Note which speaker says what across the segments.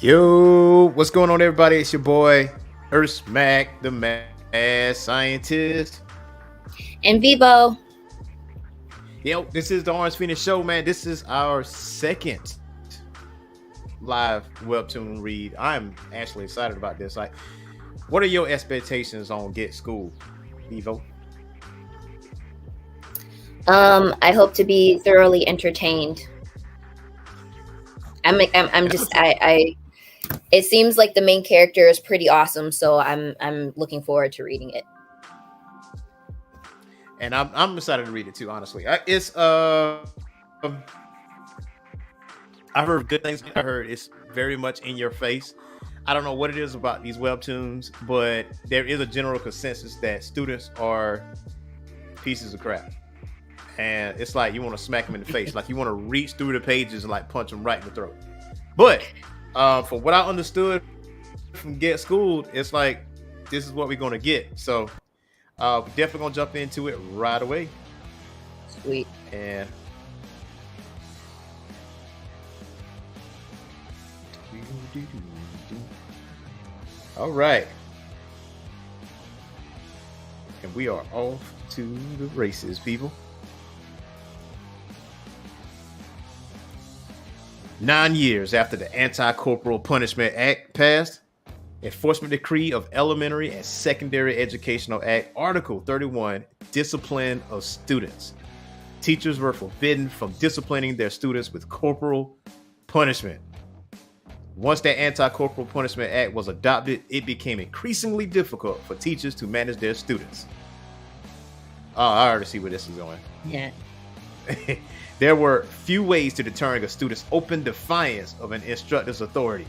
Speaker 1: Yo, what's going on, everybody? It's your boy, Earth Mac, the mad scientist.
Speaker 2: In vivo.
Speaker 1: Yo, this is the Orange Phoenix Show, man. This is our second live Webtoon read. I'm actually excited about this. Like, what are your expectations on Get School, Vivo?
Speaker 2: I hope to be thoroughly entertained. I'm just I it seems like the main character is pretty awesome, so I'm looking forward to reading it.
Speaker 1: And I'm excited to read it too, honestly. I've heard good things. I heard it's very much in your face. I don't know what it is about these webtoons, but there is a general consensus that students are pieces of crap. And it's like you want to smack them in the face. Like you want to reach through the pages and like punch them right in the throat. But from what I understood from Get Schooled, it's like this is what we're going to get. So we're definitely going to jump into it right away.
Speaker 2: Sweet.
Speaker 1: And all right. And we are off to the races, people. 9 years after the Anti-Corporal Punishment Act passed, Enforcement Decree of Elementary and Secondary Educational Act, Article 31, Discipline of Students. Teachers were forbidden from disciplining their students with corporal punishment. Once that Anti-Corporal Punishment Act was adopted, it became increasingly difficult for teachers to manage their students. Oh, I already see where this is going.
Speaker 2: Yeah.
Speaker 1: There were few ways to deterring a student's open defiance of an instructor's authority.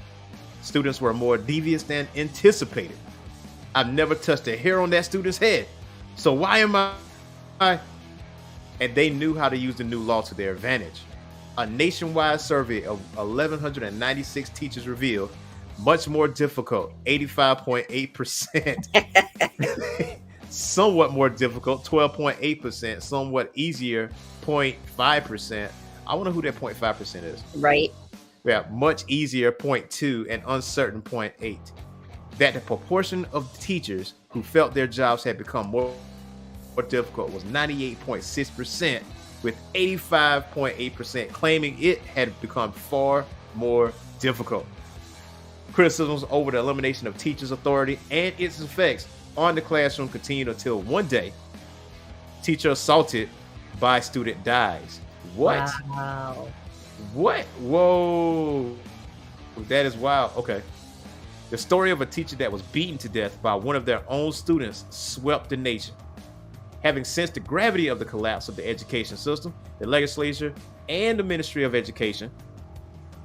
Speaker 1: Students were more devious than anticipated. I've never touched a hair on that student's head, so why am I? And they knew how to use the new law to their advantage. A nationwide survey of 1,196 teachers revealed much more difficult, 85.8%. Somewhat more difficult, 12.8%. Somewhat easier, 0.5%. I wonder who that 0.5% is.
Speaker 2: Right.
Speaker 1: Yeah, much easier, 0.2, and uncertain, 0.8. That the proportion of teachers who felt their jobs had become more difficult was 98.6%, with 85.8% claiming it had become far more difficult. Criticisms over the elimination of teachers' authority and its effects on the classroom continued until one day, teacher assaulted by student dies. What?
Speaker 2: Wow.
Speaker 1: What? Whoa. That is wild. Okay. The story of a teacher that was beaten to death by one of their own students swept the nation. Having sensed the gravity of the collapse of the education system, the legislature and the Ministry of Education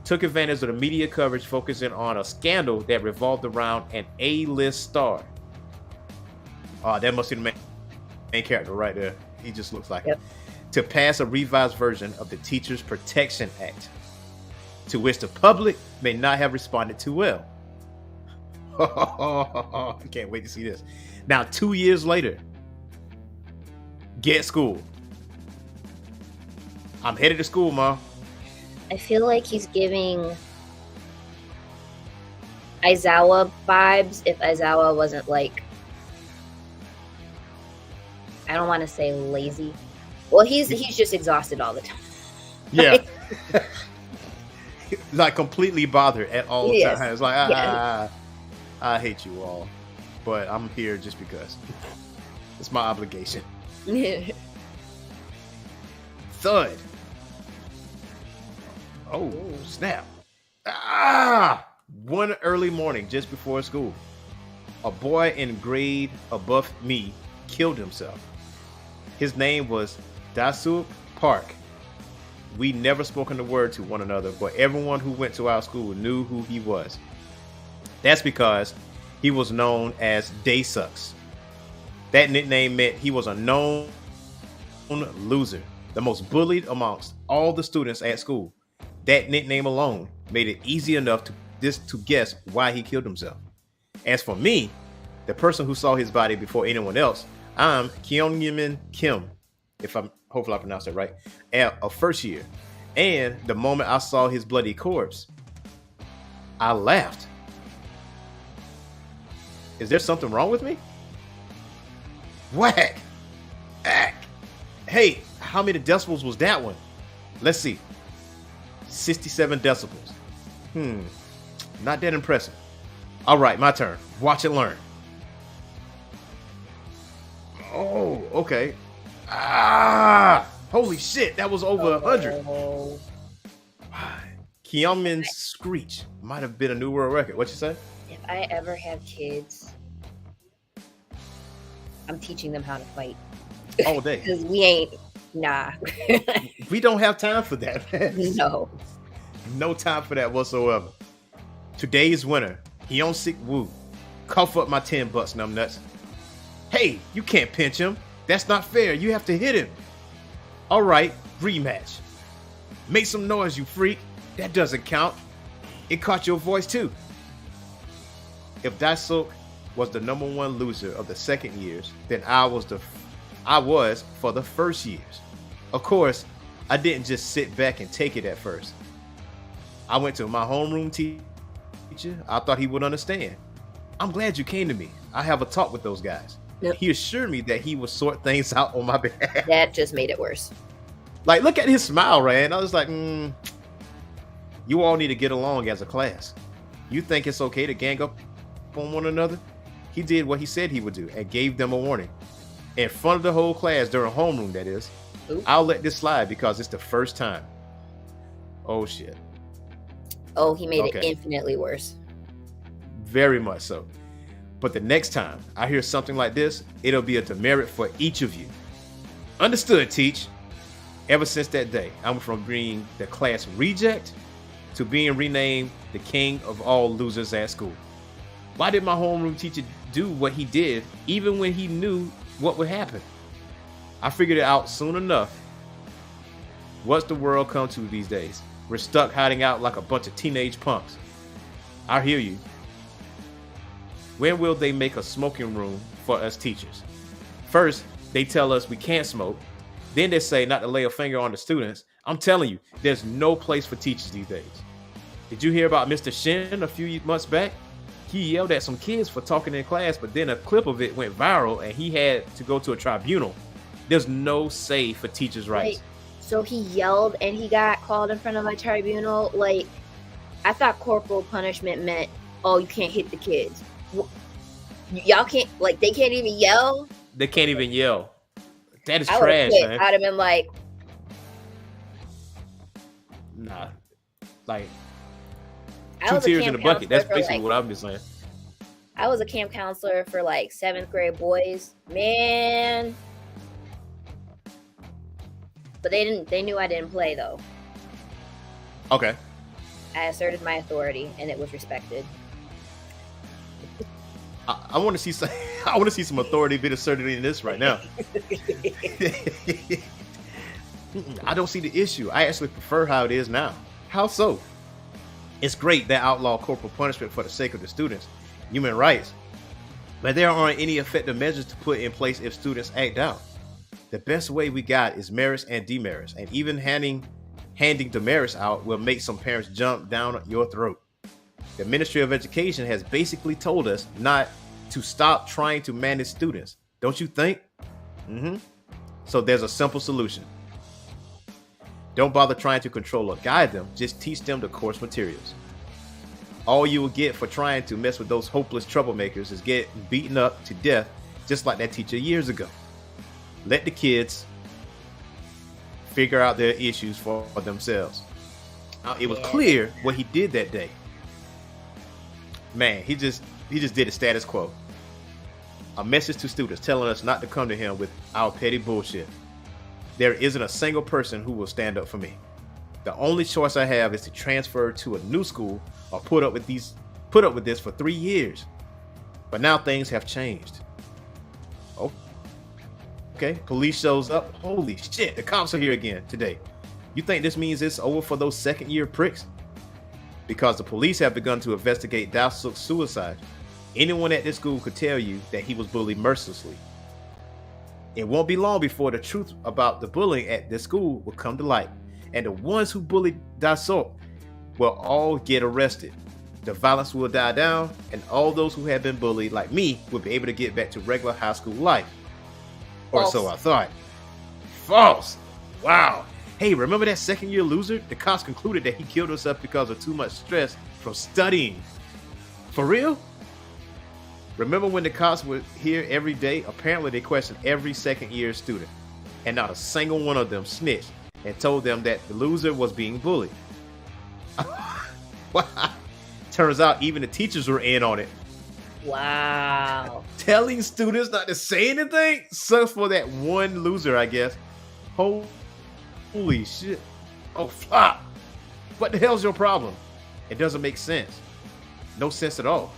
Speaker 1: took advantage of the media coverage focusing on a scandal that revolved around an A-list star. That must be the main character right there. He just looks like him. To pass a revised version of the Teachers Protection Act, to which the public may not have responded too well. I can't wait to see this. Now, 2 years later, Get School. I'm headed to school, Mom.
Speaker 2: I feel like he's giving Aizawa vibes if Aizawa wasn't like, I don't want to say lazy. Well, he's just exhausted all the time.
Speaker 1: Yeah. Like completely bothered at all times. Like, I hate you all, but I'm here just because. It's my obligation. Thud. Oh, snap. One early morning just before school, a boy in grade above me killed himself. His name was Dasuk Park. We never spoken a word to one another, but everyone who went to our school knew who he was. That's because he was known as Day Sucks. That nickname meant he was a known loser, the most bullied amongst all the students at school. That nickname alone made it easy enough to guess why he killed himself. As for me, the person who saw his body before anyone else, I'm Kyungmin Kim, hopefully I pronounced that right, a first year. And the moment I saw his bloody corpse, I laughed. Is there something wrong with me? Whack! Ack! Hey, how many decibels was that one? Let's see. 67 decibels. Not that impressive. All right, my turn. Watch and learn. Oh, okay. Holy shit, that was over 100. Kiyomin's screech might have been a new world record. What you say?
Speaker 2: If I ever have kids, I'm teaching them how to fight.
Speaker 1: All day.
Speaker 2: Because we ain't, nah.
Speaker 1: We don't have time for that, man.
Speaker 2: No.
Speaker 1: No time for that whatsoever. Today's winner, Hyunsik Woo. Cough up my 10 bucks, numbnuts. Hey, you can't pinch him. That's not fair. You have to hit him. All right, rematch. Make some noise, you freak. That doesn't count. It caught your voice too. If Daisuk was the #1 loser of the second years, then I was for the first years. Of course, I didn't just sit back and take it at first. I went to my homeroom teacher. I thought he would understand. I'm glad you came to me. I have a talk with those guys.
Speaker 2: Yep.
Speaker 1: He assured me that he would sort things out on my behalf.
Speaker 2: That just made it worse.
Speaker 1: Like, look at his smile, Rand. I was like, you all need to get along as a class. You think it's okay to gang up on one another? He did what he said he would do and gave them a warning. In front of the whole class during homeroom, that is.
Speaker 2: Ooh.
Speaker 1: I'll let this slide because it's the first time. Oh, shit.
Speaker 2: Oh, he made it infinitely worse.
Speaker 1: Very much so. But the next time I hear something like this, it'll be a demerit for each of you. Understood, teach. Ever since that day, I went from being the class reject to being renamed the king of all losers at school. Why did my homeroom teacher do what he did, even when he knew what would happen? I figured it out soon enough. What's the world come to these days? We're stuck hiding out like a bunch of teenage punks. I hear you. When will they make a smoking room for us teachers? First, they tell us we can't smoke. Then they say not to lay a finger on the students. I'm telling you, there's no place for teachers these days. Did you hear about Mr. Shin a few months back? He yelled at some kids for talking in class, but then a clip of it went viral and he had to go to a tribunal. There's no say for teachers' rights.
Speaker 2: Wait, so he yelled and he got called in front of a tribunal? Like, I thought corporal punishment meant, oh, you can't hit the kids. Y'all can't, like, they can't even yell?
Speaker 1: They can't even yell. That is
Speaker 2: I
Speaker 1: trash, man.
Speaker 2: I'd have been like,
Speaker 1: nah. Like,
Speaker 2: I
Speaker 1: 2
Speaker 2: was a
Speaker 1: tears in
Speaker 2: camp
Speaker 1: a bucket. That's
Speaker 2: counselor for,
Speaker 1: basically
Speaker 2: like,
Speaker 1: what I'm just saying.
Speaker 2: I was a camp counselor for like 7th grade boys. Man. But they knew I didn't play though.
Speaker 1: Okay.
Speaker 2: I asserted my authority and it was respected.
Speaker 1: I want to see some. I want to see some authority being asserted in this right now. I don't see the issue. I actually prefer how it is now. How so? It's great that outlaw corporal punishment for the sake of the students, human rights, but there aren't any effective measures to put in place if students act out. The best way we got is merits and demerits, and even handing demerits out will make some parents jump down your throat. The Ministry of Education has basically told us not to stop trying to manage students. Don't you think? So there's a simple solution. Don't bother trying to control or guide them. Just teach them the course materials. All you will get for trying to mess with those hopeless troublemakers is getting beaten up to death, just like that teacher years ago. Let the kids figure out their issues for themselves. It was clear what he did that day. Man, he just did a status quo. A message to students telling us not to come to him with our petty bullshit. There isn't a single person who will stand up for me. The only choice I have is to transfer to a new school or put up with this for 3 years. But now things have changed. Okay, police shows up. Holy shit, the cops are here again today. You think this means it's over for those second-year pricks? Because the police have begun to investigate Daesuk's suicide. Anyone at this school could tell you that he was bullied mercilessly. It won't be long before the truth about the bullying at this school will come to light, and the ones who bullied Daesuk will all get arrested. the violence will die down, and all those who have been bullied, like me, will be able to get back to regular high school life. Or
Speaker 2: False.
Speaker 1: so I thought. False. Wow. Hey, remember that second-year loser? The cops concluded that he killed himself because of too much stress from studying. For real? Remember when the cops were here every day? Apparently, they questioned every second-year student, and not a single one of them snitched and told them that the loser was being bullied. Wow. Turns out even the teachers were in on it.
Speaker 2: Wow.
Speaker 1: Telling students not to say anything? Sucks for that one loser, I guess. Holy shit. Oh, flop. What the hell's your problem? It doesn't make sense. No sense at all.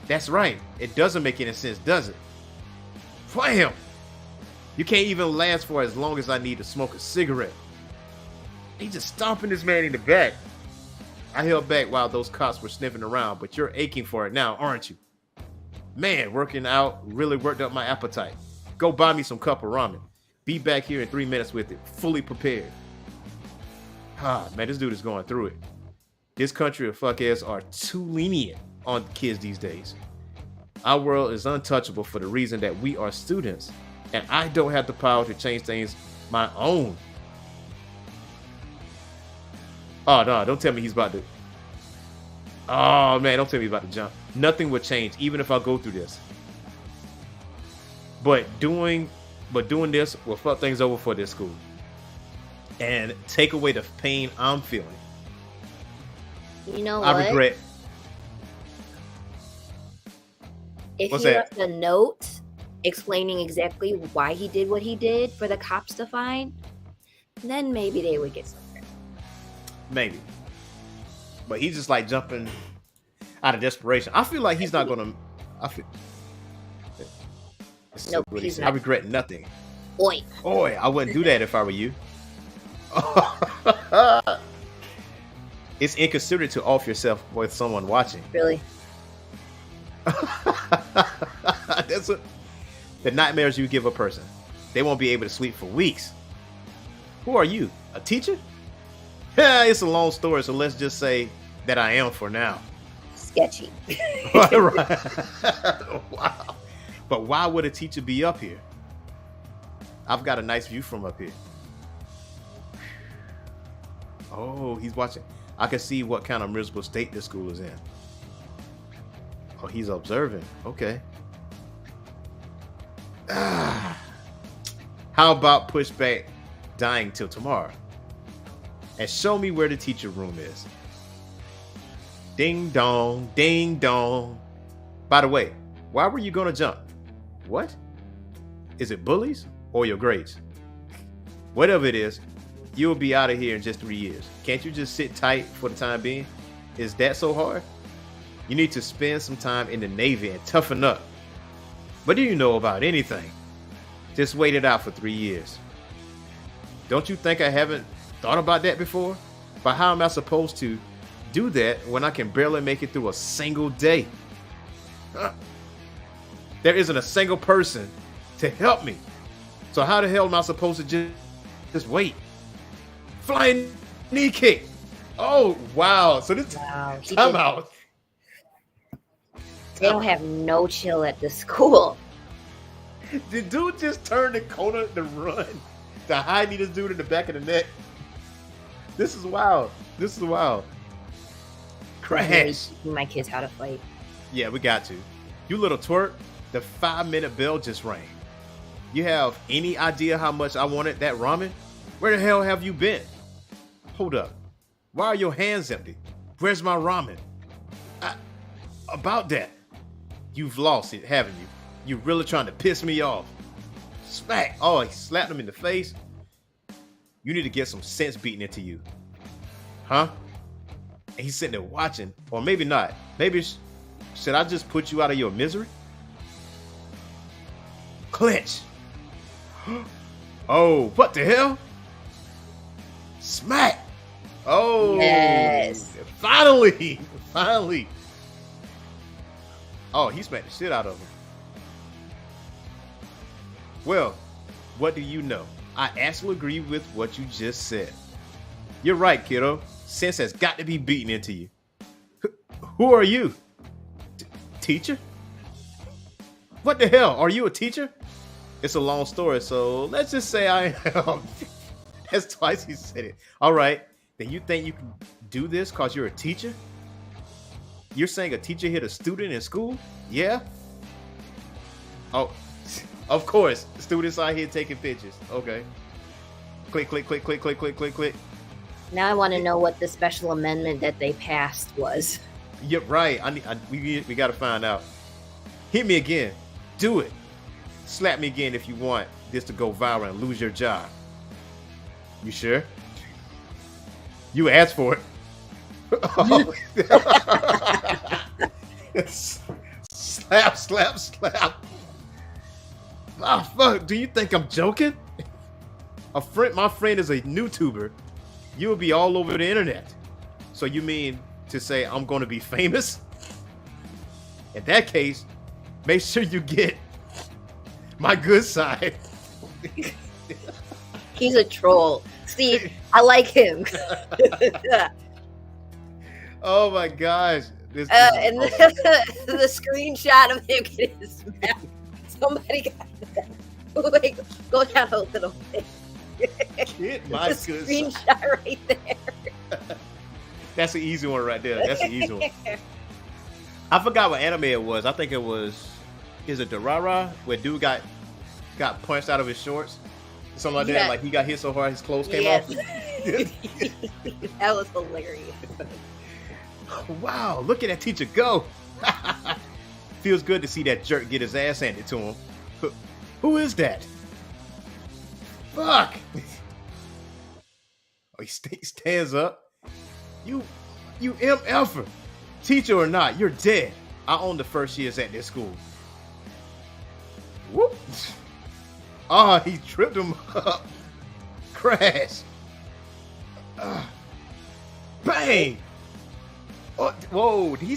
Speaker 1: That's right. It doesn't make any sense, does it? Wham! You can't even last for as long as I need to smoke a cigarette. He's just stomping this man in the back. I held back while those cops were sniffing around, but you're aching for it now, aren't you? Man, working out really worked up my appetite. Go buy me some cup of ramen. Be back here in 3 minutes with it, fully prepared. Ah, man, this dude is going through it. This country of fuckheads are too lenient on kids these days. Our world is untouchable for the reason that we are students, and I don't have the power to change things my own. Oh, no, don't tell me he's about to. Oh, man, don't tell me he's about to jump. Nothing would change, even if I go through this. But doing this will fuck things over for this school and take away the pain I'm feeling.
Speaker 2: You know what?
Speaker 1: I regret.
Speaker 2: If
Speaker 1: What's
Speaker 2: he
Speaker 1: that?
Speaker 2: left a note explaining exactly why he did what he did for the cops to find, then maybe they would get something.
Speaker 1: Maybe. But he's just like jumping out of desperation. I feel like he's not gonna.
Speaker 2: Nope, he's
Speaker 1: I
Speaker 2: not.
Speaker 1: regret nothing.
Speaker 2: Oi.
Speaker 1: Boy, I wouldn't do that if I were you. It's inconsiderate to off yourself with someone watching.
Speaker 2: Really?
Speaker 1: That's what the nightmares you give a person. They won't be able to sleep for weeks. Who are you? A teacher? It's a long story, so let's just say that I am for now.
Speaker 2: Sketchy.
Speaker 1: Right. Wow. But why would a teacher be up here? I've got a nice view from up here. Oh, he's watching. I can see what kind of miserable state this school is in. Oh, he's observing. Okay. How about push back dying till tomorrow and show me where the teacher room is? Ding dong, ding dong. By the way, why were you gonna jump? What? Is it bullies or your grades? Whatever it is, you'll be out of here in just 3 years. Can't you just sit tight for the time being? Is that so hard? You need to spend some time in the Navy and toughen up. What do you know about anything? Just wait it out for 3 years. Don't you think I haven't thought about that before? But how am I supposed to do that when I can barely make it through a single day? There isn't a single person to help me. So how the hell am I supposed to just wait? Flying knee kick. Oh, wow. So this time out.
Speaker 2: They don't have no chill at the school.
Speaker 1: Did dude just turn the corner to run? The high knee this dude in the back of the neck. This is wild. This is wild. Crash.
Speaker 2: Really teaching my kids how to fight.
Speaker 1: Yeah, we got to. You little twerp, the 5-minute bell just rang. You have any idea how much I wanted that ramen? Where the hell have you been? Hold up. Why are your hands empty? Where's my ramen? About that. You've lost it, haven't you? You're really trying to piss me off. Smack. Oh, he slapped him in the face. You need to get some sense beaten into you. Huh? And he's sitting there watching. Or maybe not. Maybe should I just put you out of your misery? Clinch. Oh, what the hell? Smack. Oh.
Speaker 2: Yes.
Speaker 1: Finally. Finally. Oh, he smacked the shit out of him. Well, what do you know? I actually agree with what you just said. You're right, kiddo. Sense has got to be beaten into you. Who are you? Teacher? What the hell? Are you a teacher? It's a long story, so let's just say I am. That's twice he said it. All right. Then you think you can do this because you're a teacher? You're saying a teacher hit a student in school? Yeah? Oh, of course. Students out here taking pictures. Okay. Click, click, click, click, click, click, click, click.
Speaker 2: Now I want to know what the special amendment that they passed was.
Speaker 1: You're right. We got to find out. Hit me again. Do it. Slap me again if you want this to go viral and lose your job. You sure? You asked for it. Oh. Slap, slap, slap. Ah, fuck. Do you think I'm joking? My friend is a YouTuber. You'll be all over the internet. So you mean to say I'm going to be famous? In that case, make sure you get my good side.
Speaker 2: He's a troll. See, I like him.
Speaker 1: Oh my gosh.
Speaker 2: And the screenshot of him getting smacked. Somebody got that. Wait, go down a little bit.
Speaker 1: Get my
Speaker 2: the
Speaker 1: good
Speaker 2: screenshot
Speaker 1: side.
Speaker 2: right there.
Speaker 1: That's an easy one right there. That's an easy one. I forgot what anime it was. I think it was, is it Durara? Where dude got punched out of his shorts? Something like that. Like he got hit so hard his clothes came off.
Speaker 2: That was hilarious.
Speaker 1: Wow, look at that teacher go. Feels good to see that jerk get his ass handed to him. Who is that? Fuck. Oh, he stands up. You MFer. Teacher or not, you're dead. I own the first years at this school. Whoop. Oh, he tripped him up. Crash. Bang. Oh, whoa, did he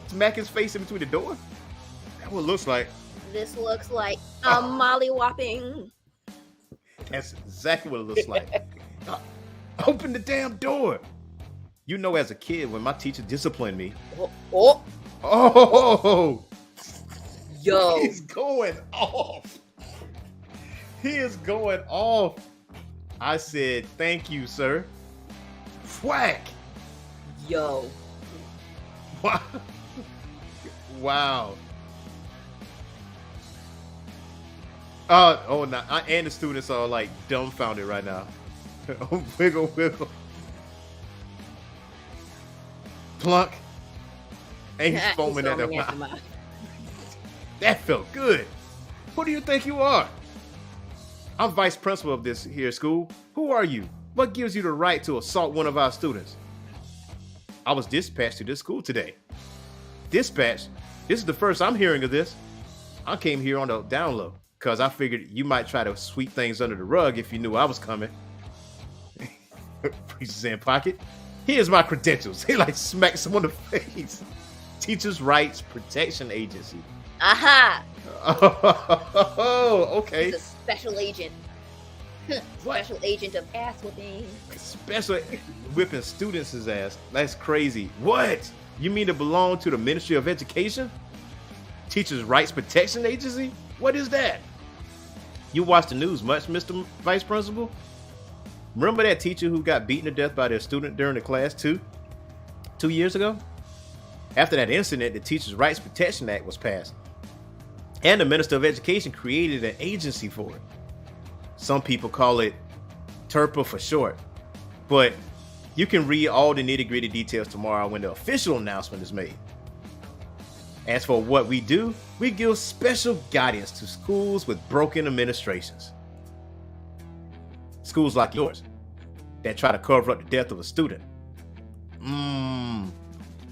Speaker 1: smack his face in between the door? That's what it looks like.
Speaker 2: This looks like molly-whopping.
Speaker 1: That's exactly what it looks like. Open the damn door. You know, as a kid, when my teacher disciplined me. Oh.
Speaker 2: Yo.
Speaker 1: He's going off. He is going off. I said, thank you, sir. Whack.
Speaker 2: Yo.
Speaker 1: Wow. Oh, no. And the students are like dumbfounded right now. Wiggle, wiggle. Plunk. And he's foaming at the mouth. That felt good. Who do you think you are? I'm vice principal of this here school. Who are you? What gives you the right to assault one of our students? I was dispatched to this school today. Dispatched? This is the first I'm hearing of this. I came here on the down low because I figured you might try to sweep things under the rug if you knew I was coming. Reaches in pocket. Here's my credentials. He like smacks someone in the face. Teachers' Rights Protection Agency.
Speaker 2: Aha!
Speaker 1: Oh, okay.
Speaker 2: He's a special agent. Special agent of ass whipping.
Speaker 1: Special whipping students' ass. That's crazy. What? You mean to belong to the Ministry of Education? Teachers' Rights Protection Agency? What is that? You watch the news much, Mr. Vice Principal? Remember that teacher who got beaten to death by their student during the class 2 years ago? After that incident, the Teachers' Rights Protection Act was passed. And the Minister of Education created an agency for it. Some people call it TERPA for short. But you can read all the nitty-gritty details tomorrow when the official announcement is made. As for what we do, we give special guidance to schools with broken administrations. Schools like yours that try to cover up the death of a student.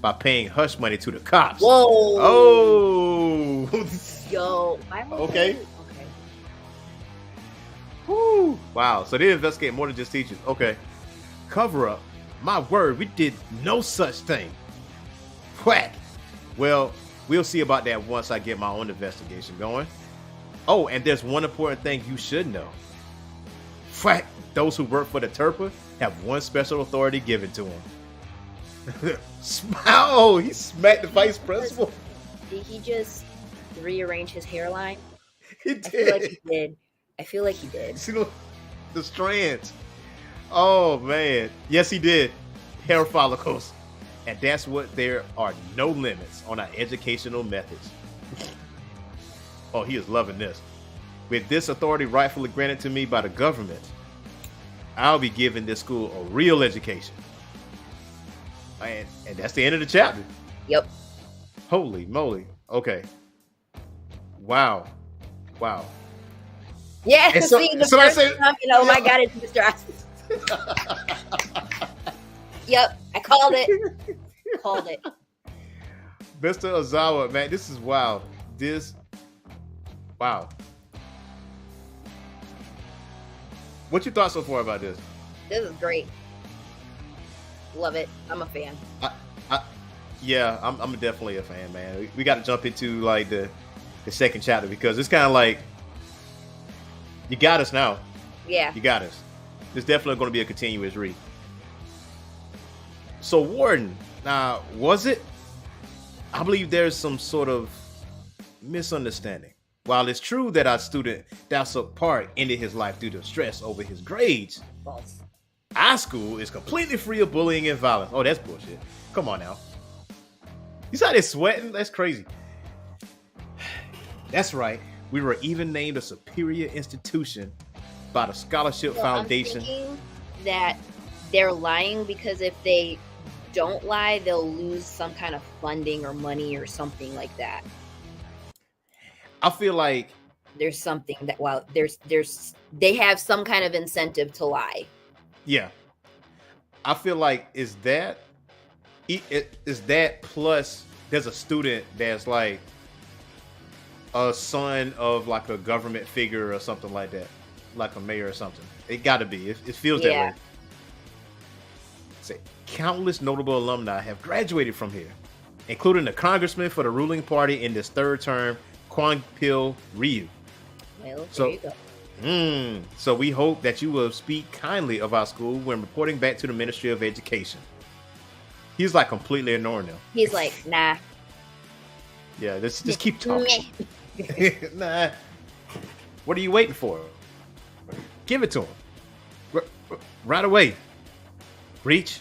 Speaker 1: By paying hush money to the cops.
Speaker 2: Whoa.
Speaker 1: Oh.
Speaker 2: Yo.
Speaker 1: Okay. Woo. Wow. So they investigate more than just teachers. Okay. Cover up. My word, we did no such thing. Whack. Well, we'll see about that once I get my own investigation going. Oh, and there's one important thing you should know. Whack. Those who work for the TERPA have one special authority given to them. Oh, he smacked the vice principal.
Speaker 2: Did he just rearrange his hairline?
Speaker 1: He
Speaker 2: I feel like
Speaker 1: did.
Speaker 2: he did. I feel like he did.
Speaker 1: See the strands. Oh man. Yes, he did. Hair follicles. And that's what there are no limits on our educational methods. Oh, he is loving this. With this authority rightfully granted to me by the government, I'll be giving this school a real education. And that's the end of the chapter.
Speaker 2: Yep.
Speaker 1: Holy moly. Okay. Wow. Wow.
Speaker 2: Yeah.
Speaker 1: And so-
Speaker 2: See, the
Speaker 1: somebody
Speaker 2: first
Speaker 1: said-
Speaker 2: time, oh my God, it's Mr. Austin. Yep, I called it. Called it.
Speaker 1: Mr. Ozawa, man, this is wild. Wow. What you thought so far about this?
Speaker 2: This is great. Love it. I'm a fan.
Speaker 1: Yeah, I'm definitely a fan, man. We got to jump into like the second chapter because it's kind of like you got us now.
Speaker 2: Yeah.
Speaker 1: You got us. It's definitely going to be a continuous read. So Warden, now was it? I believe there's some sort of misunderstanding. While it's true that our student Dasuk Park ended his life due to stress over his grades,
Speaker 2: False.
Speaker 1: our school is completely free of bullying and violence. Oh, that's bullshit. Come on now. You saw this sweating? That's crazy. That's right. We were even named a superior institution by the Scholarship Foundation.
Speaker 2: I'm thinking that they're lying because if they don't lie, they'll lose some kind of funding or money or something like that.
Speaker 1: I feel like
Speaker 2: There's something that they have some kind of incentive to lie.
Speaker 1: yeah. I feel like is that plus there's a student that's like a son of like a government figure or something like that, like a mayor or something. It got to be. It feels that way. Say, countless notable alumni have graduated from here, including the congressman for the ruling party in this third term, Kwang Pil Ryu.
Speaker 2: Well,
Speaker 1: So-
Speaker 2: there you go.
Speaker 1: So we hope that you will speak kindly of our school when reporting back to the Ministry of Education. He's like completely ignoring them.
Speaker 2: He's like, nah.
Speaker 1: Yeah, just keep talking.
Speaker 2: Meh.
Speaker 1: Nah. What are you waiting for? Give it to him. Right away. Reach.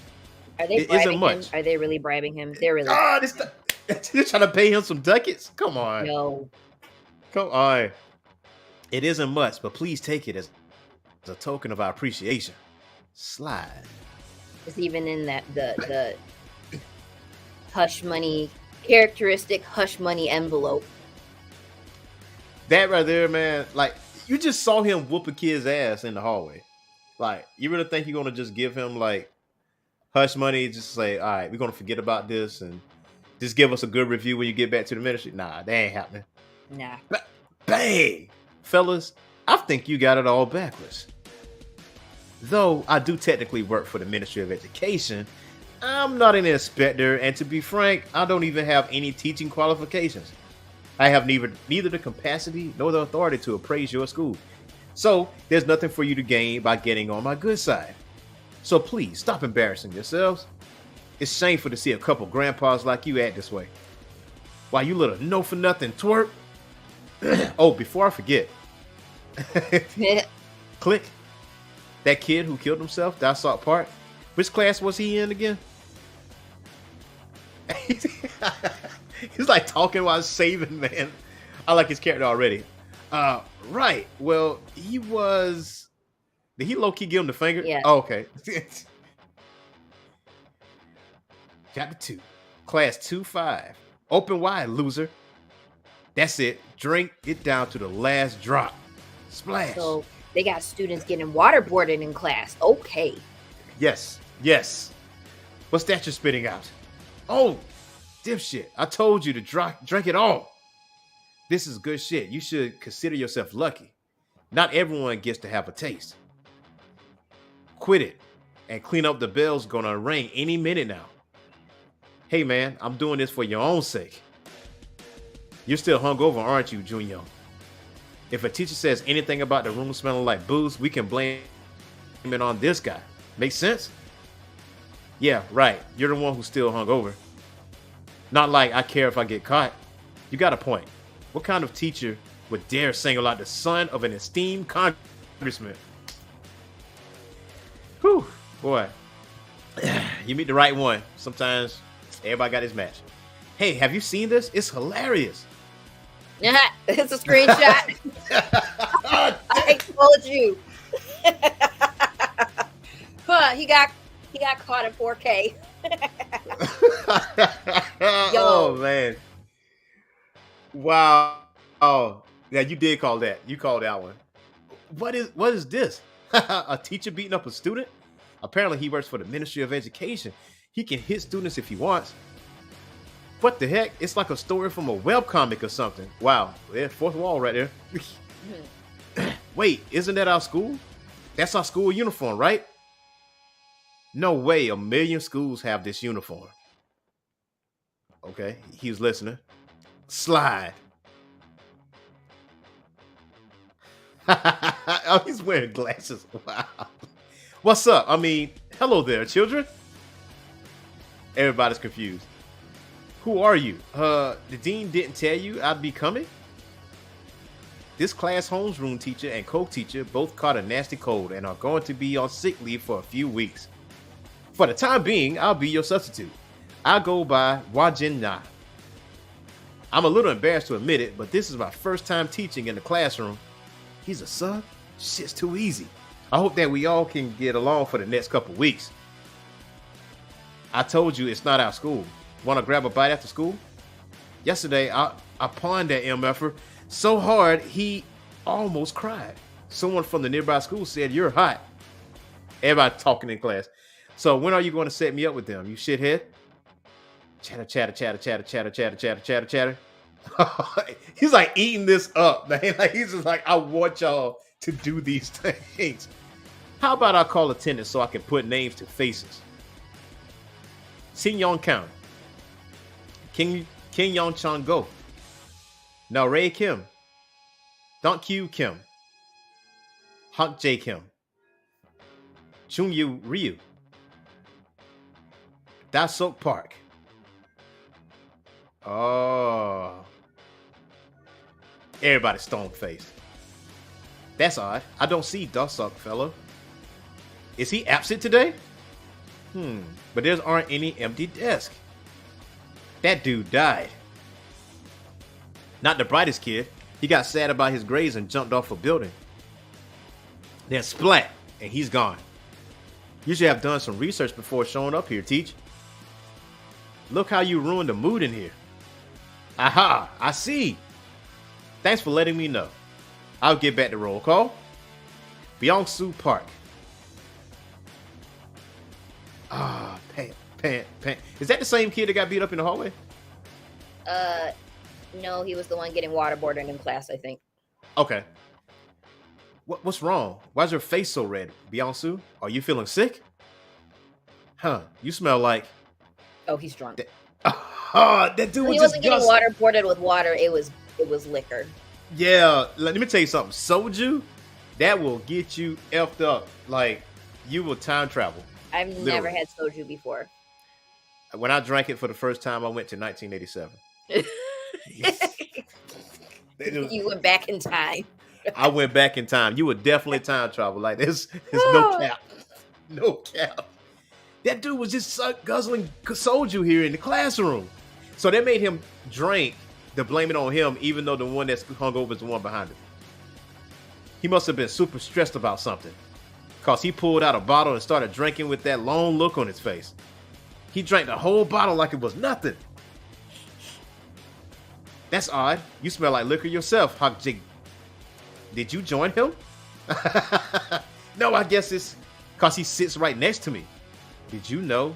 Speaker 2: Are they
Speaker 1: It isn't
Speaker 2: bribing him?
Speaker 1: much.
Speaker 2: Are they really bribing him? They're really
Speaker 1: They're trying to pay him some ducats? Come on.
Speaker 2: no.
Speaker 1: Come on. It isn't much, but please take it as a token of our appreciation. Slide.
Speaker 2: It's even in that the hush money characteristic hush money envelope.
Speaker 1: That right there, man, like you just saw him whoop a kid's ass in the hallway. Like, you really think you're gonna just give him like hush money, just say, all right, we're gonna forget about this and just give us a good review when you get back to the ministry? Nah, that ain't happening.
Speaker 2: Nah.
Speaker 1: Bang! Fellas, I think you got it all backwards. Though I do technically work for the Ministry of Education, I'm not an inspector, and to be frank, I don't even have any teaching qualifications. I have neither the capacity nor the authority to appraise your school. So there's nothing for you to gain by getting on my good side. So please stop embarrassing yourselves. It's shameful to see a couple grandpas like you act this way. Why, you little no for nothing twerp. Oh, before I forget. Click. That kid who killed himself, Dasuk Park. Which class was he in again? He's like talking while saving, man. I like his character already. Right. Well, he was. Did he low key give him the finger?
Speaker 2: Yeah.
Speaker 1: Oh, okay. Chapter 2. Class 2-5. Open wide, loser. That's it. Drink it down to the last drop. Splash.
Speaker 2: So they got students getting waterboarded in class. Okay.
Speaker 1: Yes. Yes. What's that you're spitting out? Oh, dipshit. I told you to drink it all. This is good shit. You should consider yourself lucky. Not everyone gets to have a taste. Quit it and clean up. The bell's gonna ring any minute now. Hey man, I'm doing this for your own sake. You're still hungover, aren't you, Junior? If a teacher says anything about the room smelling like booze, we can blame it on this guy. Make sense? Yeah, right. You're the one who's still hungover. Not like I care if I get caught. You got a point. What kind of teacher would dare single out the son of an esteemed congressman? Whew, boy. You meet the right one. Sometimes everybody got his match. Hey, have you seen this? It's hilarious.
Speaker 2: It's a screenshot. I told you. He got caught in 4K.
Speaker 1: Oh man. Wow. Oh, yeah, you did call that. You called that one. What is this? A teacher beating up a student? Apparently he works for the Ministry of Education. He can hit students if he wants. What the heck? It's like a story from a webcomic or something. Wow. Yeah, fourth wall right there. Wait, isn't that our school? That's our school uniform, right? No way, 1,000,000 schools have this uniform. Okay, he was listening. Slide. Oh, he's wearing glasses. Wow. What's up? I mean, hello there, children. Everybody's confused. Who are you? The dean didn't tell you I'd be coming? This class homeroom teacher and co-teacher both caught a nasty cold and are going to be on sick leave for a few weeks. For the time being, I'll be your substitute. I'll go by Wajin Na. I'm a little embarrassed to admit it, but this is my first time teaching in the classroom. He's a sub? Shit's too easy. I hope that we all can get along for the next couple weeks. I told you it's not our school. Want to grab a bite after school? Yesterday, I pawned that MFer so hard he almost cried. Someone from the nearby school said, "You're hot." Everybody talking in class. So when are you going to set me up with them, you shithead? Chatter, chatter, chatter, chatter, chatter, chatter, chatter, chatter, chatter. He's like eating this up, man. Like he's just like, I want y'all to do these things. How about I call attendance so I can put names to faces? Sin Yong Count. King Yong Chang Go. Now Ray Kim. Don't Q Kim. Hak J Kim. Chung Yu Ryu. Da Sok Park. Oh. Everybody's stone-faced. That's odd. I don't see Da Sok fellow. Is he absent today? But there aren't any empty desks. That dude died. Not the brightest kid. He got sad about his grades and jumped off a building. Then splat, and he's gone. You should have done some research before showing up here, Teach. Look how you ruined the mood in here. Aha, I see. Thanks for letting me know. I'll get back to roll call. Byung-Soo Park. Pan. Is that the same kid that got beat up in the hallway?
Speaker 2: No, he was the one getting waterboarded in class, I think.
Speaker 1: Okay. What's wrong? Why's your face so red, Byung-Soo? Are you feeling sick? Huh, you smell like...
Speaker 2: Oh, he's drunk.
Speaker 1: That dude was
Speaker 2: he
Speaker 1: just
Speaker 2: wasn't getting waterboarded with water, it was liquor.
Speaker 1: Yeah, let me tell you something. Soju, that will get you effed up. Like, you will time travel.
Speaker 2: I've never had soju before.
Speaker 1: When I drank it for the first time, I went to 1987.
Speaker 2: You went back in time.
Speaker 1: I went back in time. You would definitely time travel. Like, there's no cap. No cap. That dude was just guzzling soju here in the classroom. So they made him drink to blame it on him, even though the one that's hungover is the one behind him. He must have been super stressed about something, because he pulled out a bottle and started drinking with that lone look on his face. He drank the whole bottle like it was nothing. That's odd. You smell like liquor yourself, Hak Jig. Did you join him? No, I guess it's because he sits right next to me. Did you know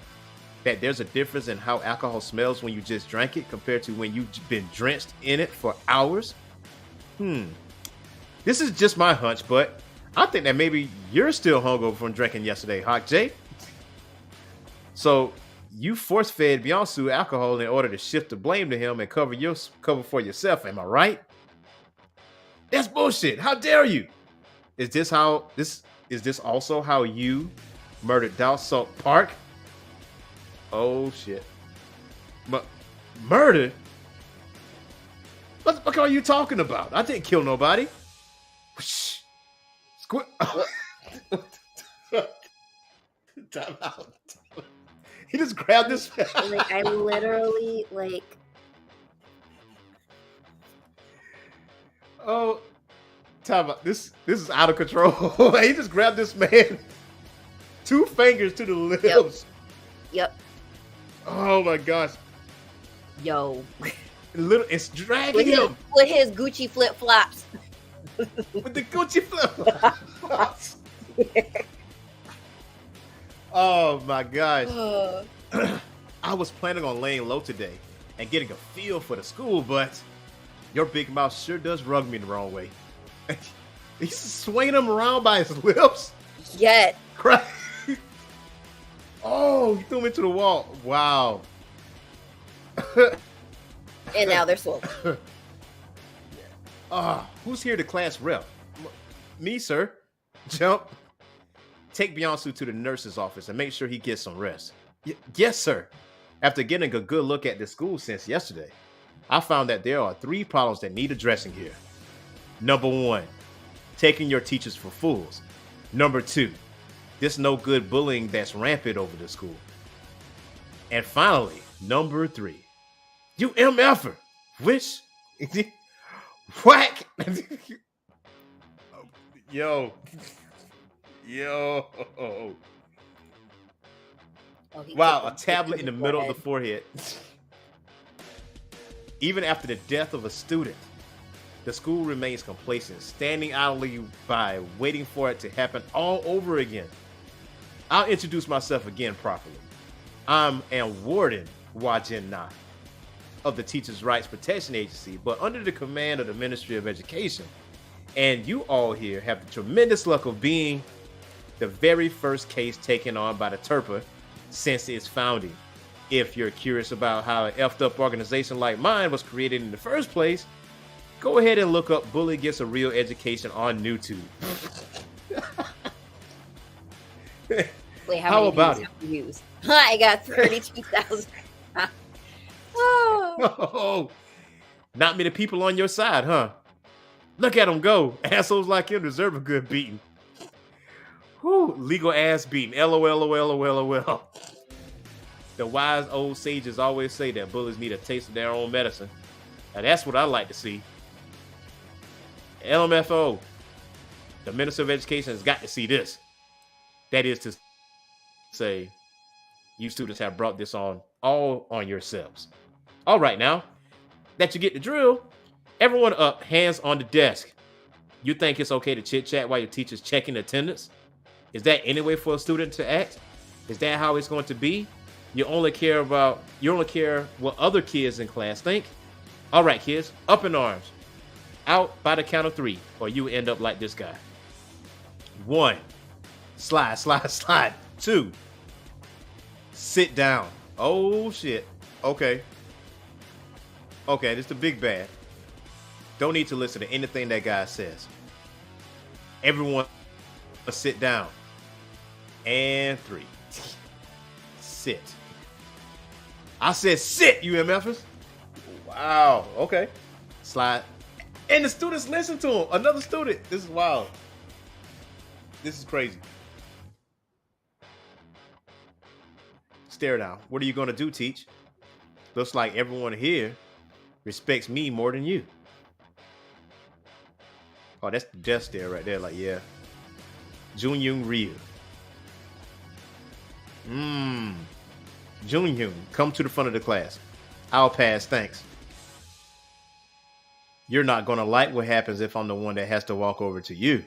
Speaker 1: that there's a difference in how alcohol smells when you just drank it compared to when you've been drenched in it for hours? This is just my hunch, but I think that maybe you're still hungover from drinking yesterday, Hak Jay. So you force-fed Byung-Soo alcohol in order to shift the blame to him and cover for yourself. Am I right? That's bullshit. How dare you? Is this also how you murdered Da Sok Park? Oh shit. Murder? What the fuck are you talking about? I didn't kill nobody. Squid. Time out. He just grabbed this.
Speaker 2: Like I literally like.
Speaker 1: Oh, time out. This is out of control. He just grabbed this man. 2 fingers to the lips.
Speaker 2: Yep.
Speaker 1: Oh my gosh.
Speaker 2: Yo.
Speaker 1: It's dragging him.
Speaker 2: With his Gucci flip flops.
Speaker 1: With the Gucci flip flops. Oh my gosh. I was planning on laying low today and getting a feel for the school, but your big mouth sure does rug me the wrong way. He's swinging him around by his lips.
Speaker 2: Yet.
Speaker 1: Christ. Oh, he threw him into the wall. Wow.
Speaker 2: And now they're swollen.
Speaker 1: Who's here to class rep? Me, sir. Jump. Take Beyonce to the nurse's office and make sure he gets some rest. Yes, sir. After getting a good look at the school since yesterday, I found that there are 3 problems that need addressing here. Number 1, taking your teachers for fools. Number 2, this no good bullying that's rampant over the school. And finally, number 3, you MFer, which whack. Yo. Wow, a tablet in the middle of the forehead. Even after the death of a student, the school remains complacent, standing idly by, waiting for it to happen all over again. I'll introduce myself again properly. I'm an warden, Wajin Na, of the Teachers' Rights Protection Agency, but under the command of the Ministry of Education. And you all here have the tremendous luck of being the very first case taken on by the TERPA since its founding. If you're curious about how an effed up organization like mine was created in the first place, go ahead and look up Bully Gets a Real Education on YouTube.
Speaker 2: Wait,
Speaker 1: how about it?
Speaker 2: Views? I got 32,000.
Speaker 1: Oh, not many people on your side, huh? Look at them go. Assholes like him deserve a good beating. Whew, legal ass beating. LOL. The wise old sages always say that bullies need a taste of their own medicine. Now that's what I like to see. LMFO, the Minister of Education has got to see this. That is to say, you students have brought this on all on yourselves. All right, now that you get the drill, everyone up, hands on the desk. You think it's okay to chit-chat while your teacher's checking attendance? Is that any way for a student to act? Is that how it's going to be? You only care what other kids in class think? All right, kids, up in arms. Out by the count of 3, or you end up like this guy. 1, slide. 2, sit down. Oh, shit. Okay, this is the big bad. Don't need to listen to anything that guy says. Everyone sit down. And 3. Sit. I said sit, you MFers. Wow, okay. Slide. And the students listen to him. Another student. This is wild. This is crazy. Stare down. What are you going to do, teach? Looks like everyone here respects me more than you. Oh, that's the death stare right there. Like, yeah. Junyoung Ryu. Junyoung, come to the front of the class. I'll pass, thanks. You're not going to like what happens if I'm the one that has to walk over to you.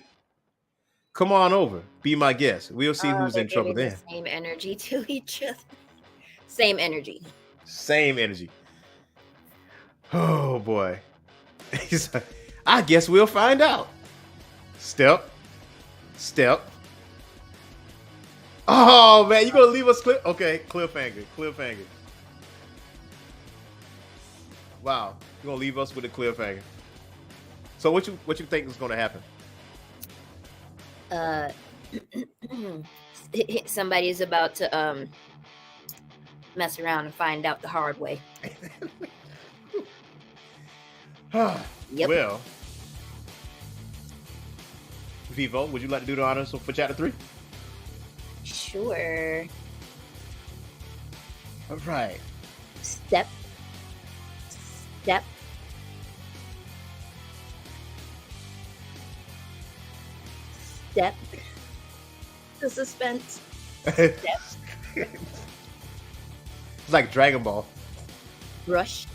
Speaker 1: Come on over. Be my guest. We'll see who's in trouble then.
Speaker 2: Same energy to each other. Same energy.
Speaker 1: Oh, boy. He's like, I guess we'll find out. Step. Oh, man, you going to leave us clip? Okay, cliffhanger. Wow, you're going to leave us with a cliffhanger. So what you think is going to happen?
Speaker 2: Somebody is about to mess around and find out the hard way. Yep.
Speaker 1: Well, Vivo, would you like to do the honors for chapter 3?
Speaker 2: Sure.
Speaker 1: All right.
Speaker 2: Step. Step. Step. The suspense. Step.
Speaker 1: It's like Dragon Ball.
Speaker 2: Brush.